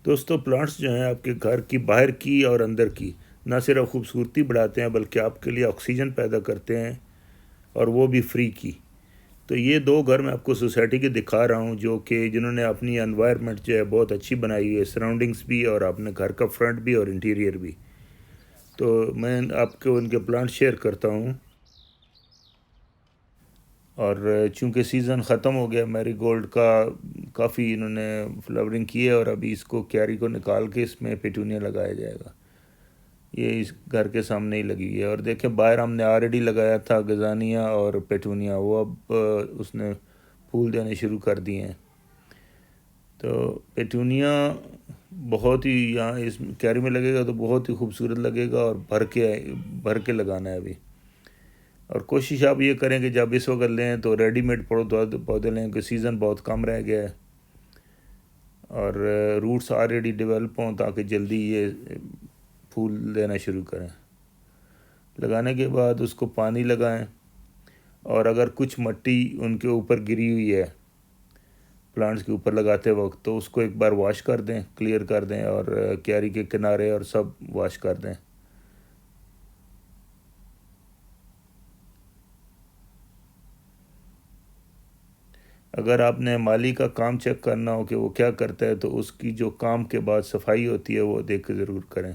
दोस्तों, प्लांट्स जो हैं आपके घर की बाहर की और अंदर की ना सिर्फ खूबसूरती बढ़ाते हैं बल्कि आपके लिए ऑक्सीजन पैदा करते हैं, और वो भी फ्री की। तो ये दो घर मैं आपको सोसाइटी के दिखा रहा हूँ जो कि जिन्होंने अपनी एनवायरनमेंट जो है बहुत अच्छी बनाई हुई है, सराउंडिंग्स भी और अपने घर का फ्रंट भी और इंटीरियर भी। तो मैं आपको उनके प्लांट शेयर करता हूँ। और चूंकि सीज़न ख़त्म हो गया मैरीगोल्ड का, काफ़ी इन्होंने फ्लावरिंग की है और अभी इसको क्यारी को निकाल के इसमें पेटूनिया लगाया जाएगा। ये इस घर के सामने ही लगी हुई है। और देखें, बाहर हमने ऑलरेडी लगाया था गजानिया और पेटूनिया, वो अब उसने फूल देने शुरू कर दिए हैं। तो पेटूनिया बहुत ही यहाँ इस क्यारी में लगेगा तो बहुत ही खूबसूरत लगेगा, और भर के लगाना है अभी। और कोशिश आप ये करें कि जब इस वक्त लें तो रेडीमेड पौधे लें, क्योंकि सीज़न बहुत कम रह गया है और रूट्स ऑलरेडी डेवलप हों ताकि जल्दी ये फूल देना शुरू करें। लगाने के बाद उसको पानी लगाएं, और अगर कुछ मिट्टी उनके ऊपर गिरी हुई है प्लांट्स के ऊपर लगाते वक्त तो उसको एक बार वॉश कर दें, क्लियर कर दें, और क्यारी के किनारे और सब वॉश कर दें। अगर आपने माली का काम चेक करना हो कि वो क्या करता है तो उसकी जो काम के बाद सफाई होती है वो देख के ज़रूर करें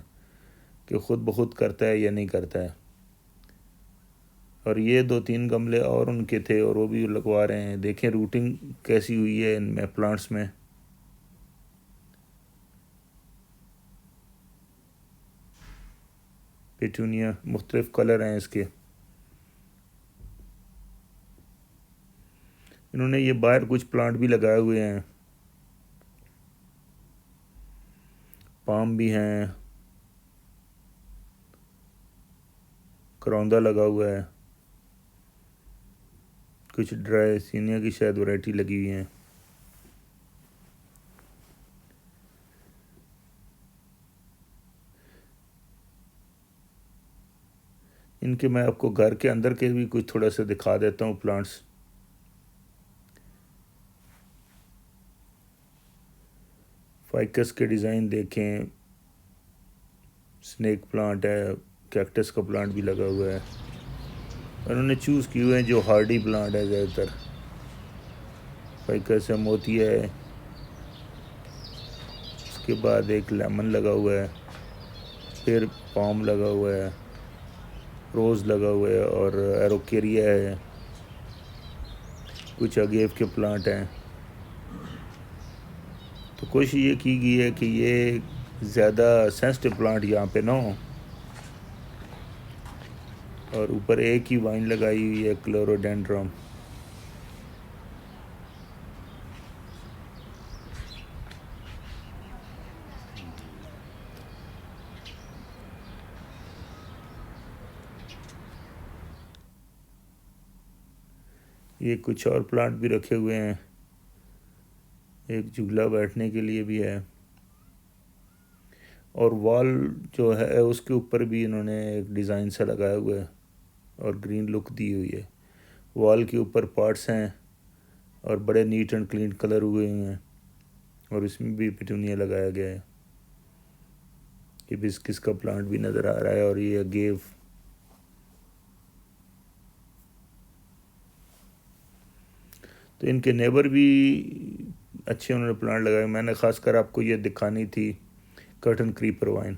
कि ख़ुद ब खुद करता है या नहीं करता है। और ये 2-3 गमले और उनके थे और वो भी लगवा रहे हैं। देखें रूटिंग कैसी हुई है इनमें प्लांट्स में। पेटूनिया मुख्तलिफ़ कलर हैं इसके। इन्होंने ये बाहर कुछ प्लांट भी लगाए हुए हैं, पाम भी हैं, करौंदा लगा हुआ है, कुछ ड्राई सीनिया की शायद वैरायटी लगी हुई हैं। इनके मैं आपको घर के अंदर के भी कुछ थोड़ा सा दिखा देता हूँ प्लांट्स। फाइकस के डिज़ाइन देखें, स्नेक प्लांट है, कैक्टस का प्लांट भी लगा हुआ है। उन्होंने चूज़ किए हुए हैं जो हार्डी प्लांट है ज़्यादातर। फाइकस है, मोतिया है, उसके बाद एक लेमन लगा हुआ है, फिर पाम लगा हुआ है, रोज़ लगा हुआ है, और एरोकेरिया है, कुछ अगेव के प्लांट हैं। तो कोशिश ये की गई है कि ये ज़्यादा सेंसिटिव प्लांट यहाँ पे ना हो। और ऊपर एक ही वाइन लगाई हुई है, क्लोरोडेंड्रम। ये कुछ और प्लांट भी रखे हुए हैं, एक झूला बैठने के लिए भी है। और वॉल जो है उसके ऊपर भी इन्होंने एक डिज़ाइन सा लगाया हुआ है और ग्रीन लुक दी हुई है। वॉल के ऊपर पार्ट्स हैं और बड़े नीट एंड क्लीन कलर हुए हैं, और इसमें भी पिटूनिया लगाया गया है। हिबिस्कस का प्लांट भी नज़र आ रहा है, और ये अगेव। तो इनके नेबर भी अच्छे उन्होंने प्लांट लगाए। मैंने ख़ासकर आपको ये दिखानी थी कर्टन क्रीपर वाइन,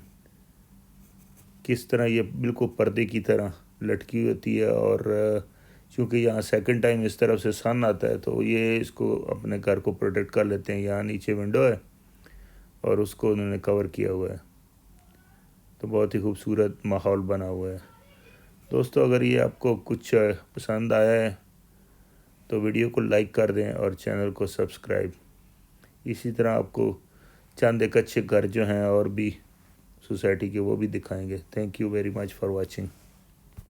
किस तरह ये बिल्कुल पर्दे की तरह लटकी होती है। और चूँकि यहाँ सेकंड टाइम इस तरफ से सन आता है तो ये इसको अपने घर को प्रोटेक्ट कर लेते हैं। यहाँ नीचे विंडो है और उसको उन्होंने कवर किया हुआ है, तो बहुत ही खूबसूरत माहौल बना हुआ है। दोस्तों, अगर ये आपको कुछ पसंद आया है तो वीडियो को लाइक कर दें और चैनल को सब्सक्राइब। इसी तरह आपको चंद एक अच्छे घर जो हैं और भी सोसाइटी के वो भी दिखाएंगे। Thank you very much for watching.